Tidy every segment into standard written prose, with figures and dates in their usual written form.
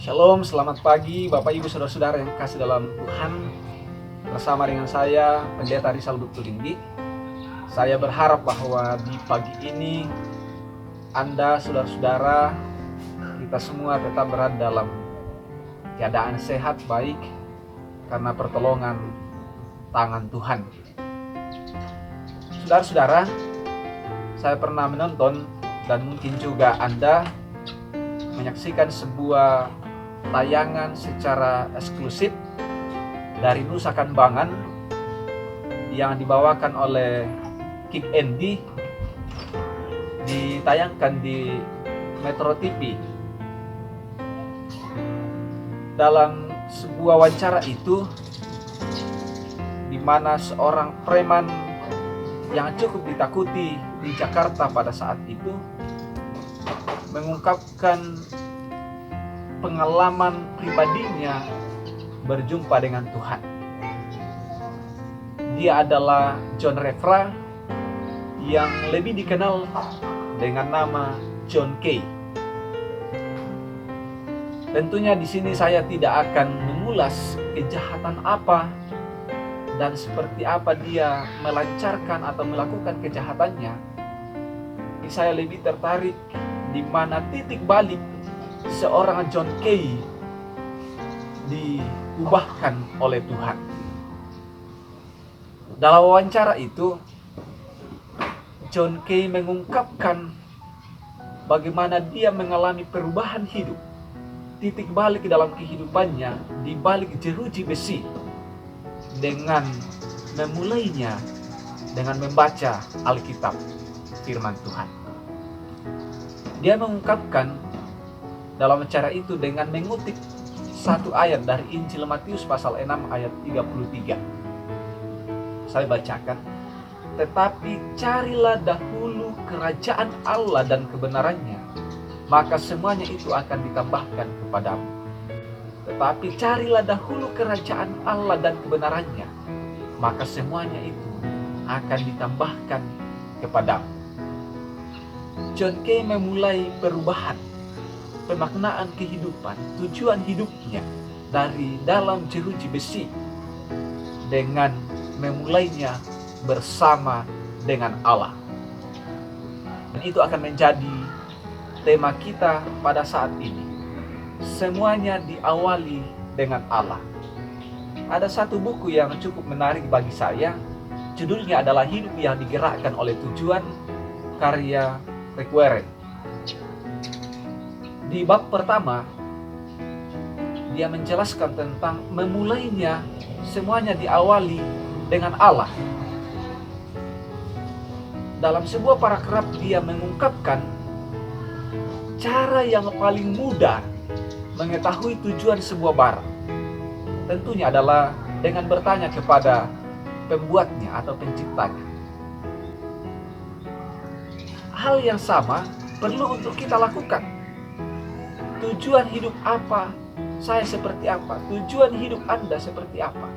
Shalom, selamat pagi Bapak Ibu Saudara-saudara yang kasih dalam Tuhan. Bersama dengan saya, Pendeta Rizal Butulinggi. Saya berharap bahwa di pagi ini Anda, saudara-saudara, kita semua tetap berada dalam keadaan sehat, baik, karena pertolongan tangan Tuhan. Saudara-saudara, saya pernah menonton dan mungkin juga Anda menyaksikan sebuah tayangan secara eksklusif dari Nusa Kambangan yang dibawakan oleh King Andy, ditayangkan di Metro TV. Dalam sebuah wawancara itu, di mana seorang preman yang cukup ditakuti di Jakarta pada saat itu mengungkapkan pengalaman pribadinya berjumpa dengan Tuhan. Dia adalah John Revra yang lebih dikenal dengan nama John Kay. Tentunya di sini saya tidak akan mengulas kejahatan apa dan seperti apa dia melancarkan atau melakukan kejahatannya. Saya lebih tertarik di mana titik balik seorang John Kay diubahkan oleh Tuhan. Dalam wawancara itu, John Kay mengungkapkan bagaimana dia mengalami perubahan hidup, titik balik dalam kehidupannya di balik jeruji besi, dengan memulainya dengan membaca Alkitab, firman Tuhan. Dia mengungkapkan dalam acara itu dengan mengutip satu ayat dari Injil Matius pasal 6 ayat 33. Saya bacakan. Tetapi carilah dahulu kerajaan Allah dan kebenarannya, maka semuanya itu akan ditambahkan kepadamu. Tetapi carilah dahulu kerajaan Allah dan kebenarannya, maka semuanya itu akan ditambahkan kepadamu. John Kay memulai perubahan, pemaknaan kehidupan, tujuan hidupnya dari dalam jeruji besi dengan memulainya bersama dengan Allah. Dan itu akan menjadi tema kita pada saat ini. Semuanya diawali dengan Allah. Ada satu buku yang cukup menarik bagi saya. Judulnya adalah Hidup yang Digerakkan oleh Tujuan, karya Rick Warren. Di bab pertama, dia menjelaskan tentang memulainya, semuanya diawali dengan Allah. Dalam sebuah paragraf dia mengungkapkan cara yang paling mudah mengetahui tujuan sebuah barang tentunya adalah dengan bertanya kepada pembuatnya atau penciptanya. Hal yang sama perlu untuk kita lakukan. Tujuan hidup apa? Saya seperti apa? Tujuan hidup Anda seperti apa?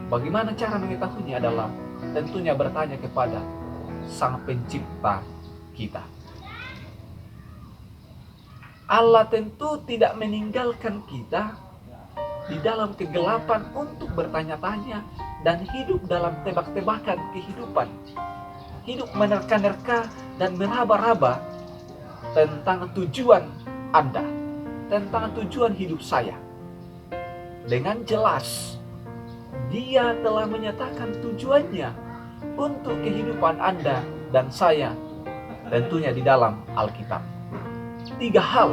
Bagaimana cara mengetahuinya adalah tentunya bertanya kepada Sang Pencipta kita. Allah tentu tidak meninggalkan kita di dalam kegelapan untuk bertanya-tanya dan hidup dalam tebak-tebakan kehidupan. Hidup menerka-nerka dan meraba-raba tentang tujuan Anda, tentang tujuan hidup saya. Dengan jelas, Dia telah menyatakan tujuannya untuk kehidupan Anda dan saya, tentunya di dalam Alkitab. 3 hal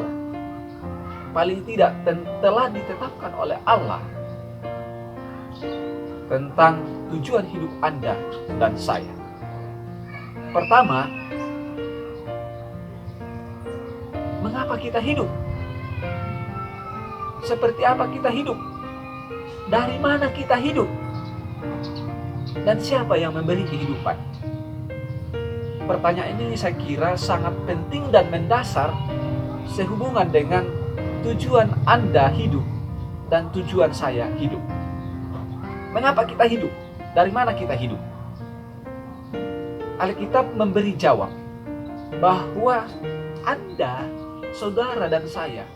paling tidak telah ditetapkan oleh Allah tentang tujuan hidup Anda dan saya. Pertama, mengapa kita hidup? Seperti apa kita hidup? Dari mana kita hidup? Dan siapa yang memberi kehidupan? Pertanyaan ini saya kira sangat penting dan mendasar sehubungan dengan tujuan Anda hidup dan tujuan saya hidup. Mengapa kita hidup? Dari mana kita hidup? Alkitab memberi jawab bahwa Anda, saudara dan saya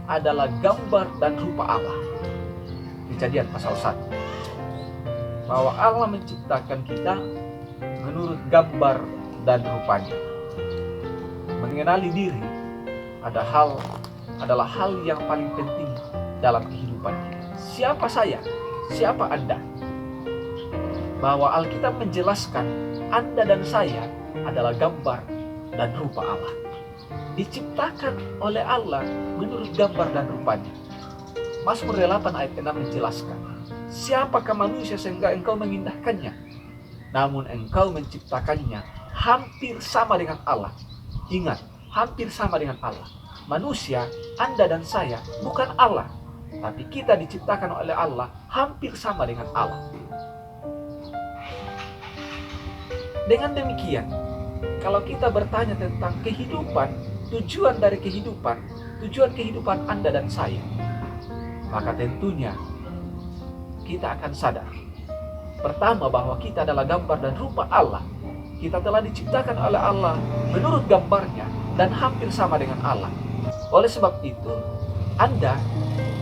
adalah gambar dan rupa Allah. Kejadian pasal 1. Bahwa Allah menciptakan kita menurut gambar dan rupanya. Mengenali diri adalah hal yang paling penting dalam kehidupan kita. Siapa saya? Siapa Anda? Bahwa Alkitab menjelaskan Anda dan saya adalah gambar dan rupa Allah. Diciptakan oleh Allah menurut gambar dan rupanya. Mazmur 8 ayat 6 menjelaskan, siapakah manusia sehingga engkau mengindahkannya? Namun engkau menciptakannya hampir sama dengan Allah. Ingat, hampir sama dengan Allah. Manusia, Anda dan saya, bukan Allah. Tapi kita diciptakan oleh Allah hampir sama dengan Allah. Dengan demikian, kalau kita bertanya tentang kehidupan, tujuan kehidupan Anda dan saya, maka tentunya kita akan sadar. Pertama, bahwa kita adalah gambar dan rupa Allah. Kita telah diciptakan oleh Allah menurut gambarnya dan hampir sama dengan Allah. Oleh sebab itu, Anda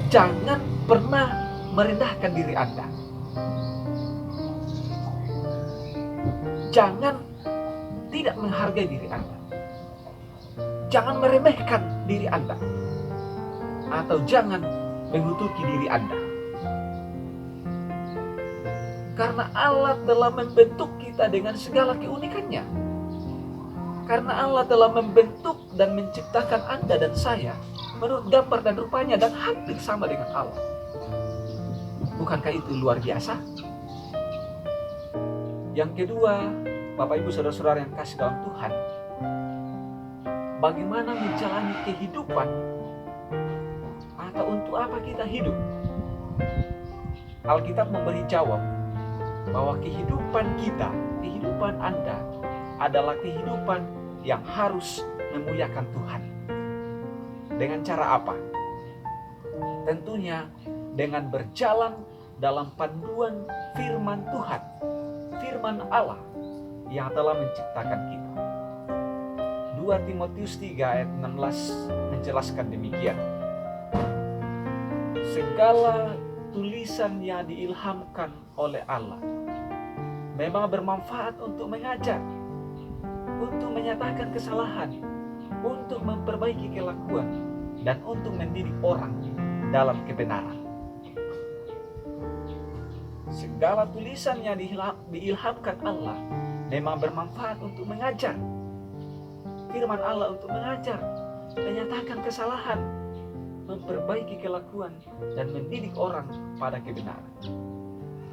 jangan pernah merendahkan diri Anda. Jangan tidak menghargai diri Anda. Jangan meremehkan diri Anda. Atau jangan mengutuki diri Anda. Karena Allah telah membentuk kita dengan segala keunikannya. Karena Allah telah membentuk dan menciptakan Anda dan saya menurut gambar dan rupanya dan hampir sama dengan Allah. Bukankah itu luar biasa? Yang kedua, Bapak Ibu Saudara-saudara yang kasih dalam Tuhan, bagaimana menjalani kehidupan atau untuk apa kita hidup? Alkitab memberi jawab bahwa kehidupan kita, kehidupan Anda adalah kehidupan yang harus memuliakan Tuhan. Dengan cara apa? Tentunya dengan berjalan dalam panduan firman Tuhan, firman Allah yang telah menciptakan kita. 2 Timotius 3 ayat 16 menjelaskan demikian. Segala tulisan yang diilhamkan oleh Allah memang bermanfaat untuk mengajar, untuk menyatakan kesalahan, untuk memperbaiki kelakuan, dan untuk mendidik orang dalam kebenaran. Segala tulisan yang diilhamkan Allah memang bermanfaat untuk mengajar. Firman Allah untuk mengajar, menyatakan kesalahan, memperbaiki kelakuan, dan mendidik orang pada kebenaran.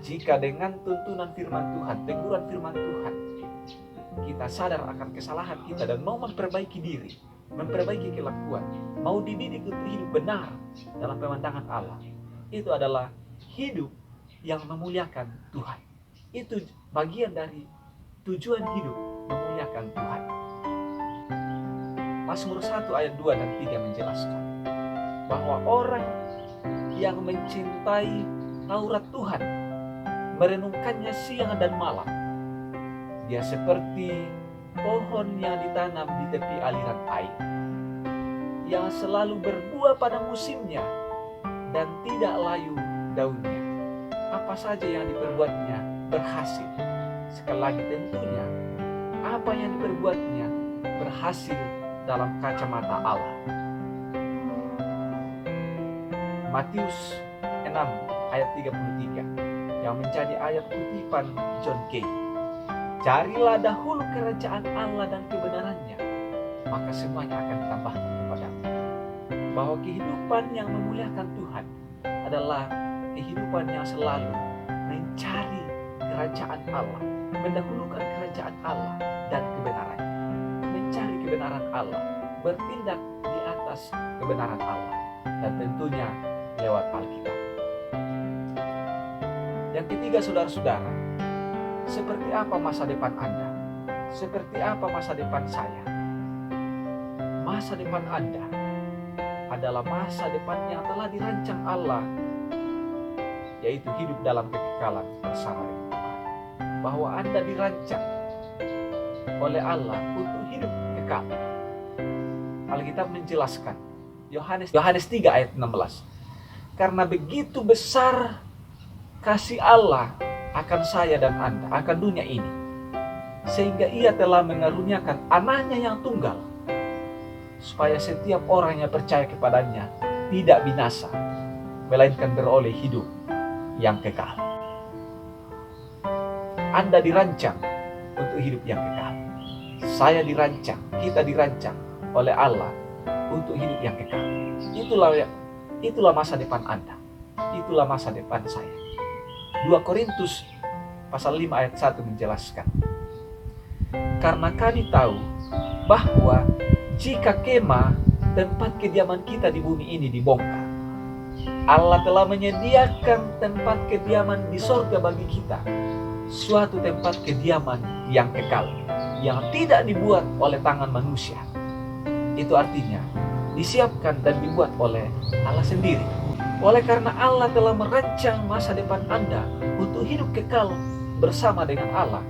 Jika dengan tuntunan firman Tuhan, teguran firman Tuhan, kita sadar akan kesalahan kita dan mau memperbaiki diri, memperbaiki kelakuan, mau dididik untuk hidup benar dalam pemandangan Allah, itu adalah hidup yang memuliakan Tuhan. Itu bagian dari tujuan hidup, memuliakan Tuhan. Mazmur 1 ayat 2 dan 3 menjelaskan bahwa orang yang mencintai Taurat Tuhan, merenungkannya siang dan malam, dia seperti pohon yang ditanam di tepi aliran air, yang selalu berbuah pada musimnya dan tidak layu daunnya. Apa saja yang diperbuatnya berhasil. Sekali lagi, tentunya apa yang diperbuatnya berhasil dalam kacamata Allah. Matius 6 ayat 33 yang menjadi ayat kutipan John Kay. Carilah dahulu kerajaan Allah dan kebenarannya, maka semuanya akan ditambahkan kepadamu. Bahwa kehidupan yang memuliakan Tuhan adalah kehidupan yang selalu mencari kerajaan Allah, mendahulukan kerajaan Allah dan kebenarannya, mencari kebenaran Allah, bertindak di atas kebenaran Allah, dan tentunya lewat Alkitab. Yang ketiga, saudara-saudara, seperti apa masa depan Anda? Seperti apa masa depan saya? Masa depan Anda adalah masa depan yang telah dirancang Allah, yaitu hidup dalam kekekalan bersama dengan Tuhan. Bahwa Anda dirancang oleh Allah untuk hidup kekal. Alkitab menjelaskan Yohanes 3 ayat 16. Karena begitu besar kasih Allah akan saya dan Anda, akan dunia ini, sehingga Ia telah mengaruniakan anaknya yang tunggal, supaya setiap orang yang percaya kepadanya tidak binasa, melainkan beroleh hidup yang kekal. Anda dirancang untuk hidup yang kekal. Saya dirancang, kita dirancang oleh Allah untuk hidup yang kekal. Itulah masa depan Anda. Itulah masa depan saya. 2 Korintus pasal 5 ayat 1 menjelaskan. Karena kami tahu bahwa jika kemah tempat kediaman kita di bumi ini dibongkar, Allah telah menyediakan tempat kediaman di sorga bagi kita, suatu tempat kediaman yang kekal, yang tidak dibuat oleh tangan manusia. Itu artinya disiapkan dan dibuat oleh Allah sendiri. Oleh karena Allah telah merancang masa depan Anda untuk hidup kekal bersama dengan Allah,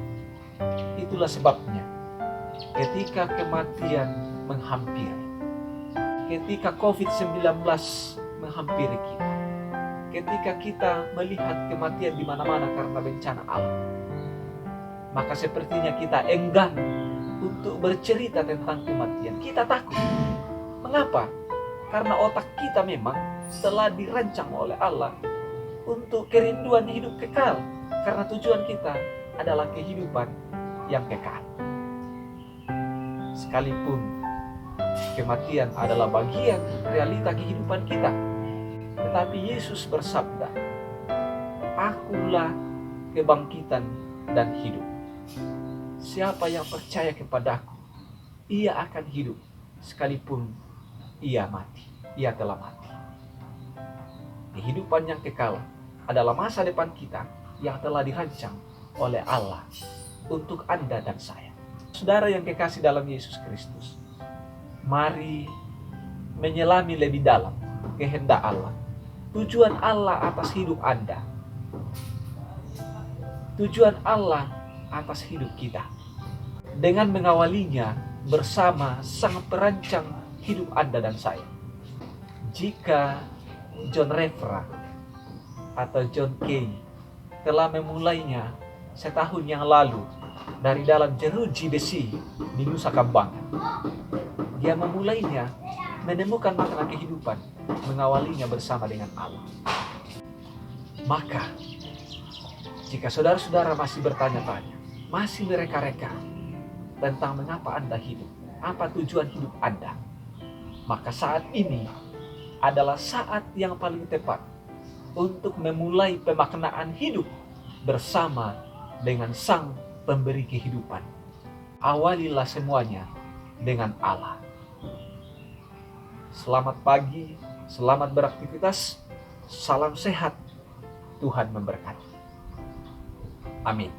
itulah sebabnya ketika kematian menghampiri, ketika COVID-19 menghampiri kita, ketika kita melihat kematian di mana-mana karena bencana alam, maka sepertinya kita enggan untuk bercerita tentang kematian. Kita takut. Mengapa? Karena otak kita memang telah dirancang oleh Allah untuk kerinduan hidup kekal. Karena tujuan kita adalah kehidupan yang kekal. Sekalipun kematian adalah bagian realita kehidupan kita, tetapi Yesus bersabda, "Akulah kebangkitan dan hidup. Siapa yang percaya kepadaku, ia akan hidup sekalipun ia mati." Ia telah mati. Kehidupan yang kekal adalah masa depan kita yang telah dirancang oleh Allah untuk Anda dan saya. Saudara yang kekasih dalam Yesus Kristus, mari menyelami lebih dalam kehendak Allah, tujuan Allah atas hidup Anda, tujuan Allah atas hidup kita, dengan mengawalinya bersama Sang Perancang hidup Anda dan saya. Jika John Refra atau John Kay telah memulainya setahun yang lalu dari dalam jeruji besi di Nusa Kambangan, dia memulainya menemukan makna kehidupan, mengawalinya bersama dengan Allah. Maka jika saudara-saudara masih bertanya-tanya, masih mereka-reka tentang mengapa Anda hidup, apa tujuan hidup Anda, maka saat ini adalah saat yang paling tepat untuk memulai pemaknaan hidup bersama dengan Sang Pemberi kehidupan. Awalilah semuanya dengan Allah. Selamat pagi, selamat beraktivitas, salam sehat, Tuhan memberkati. Amin.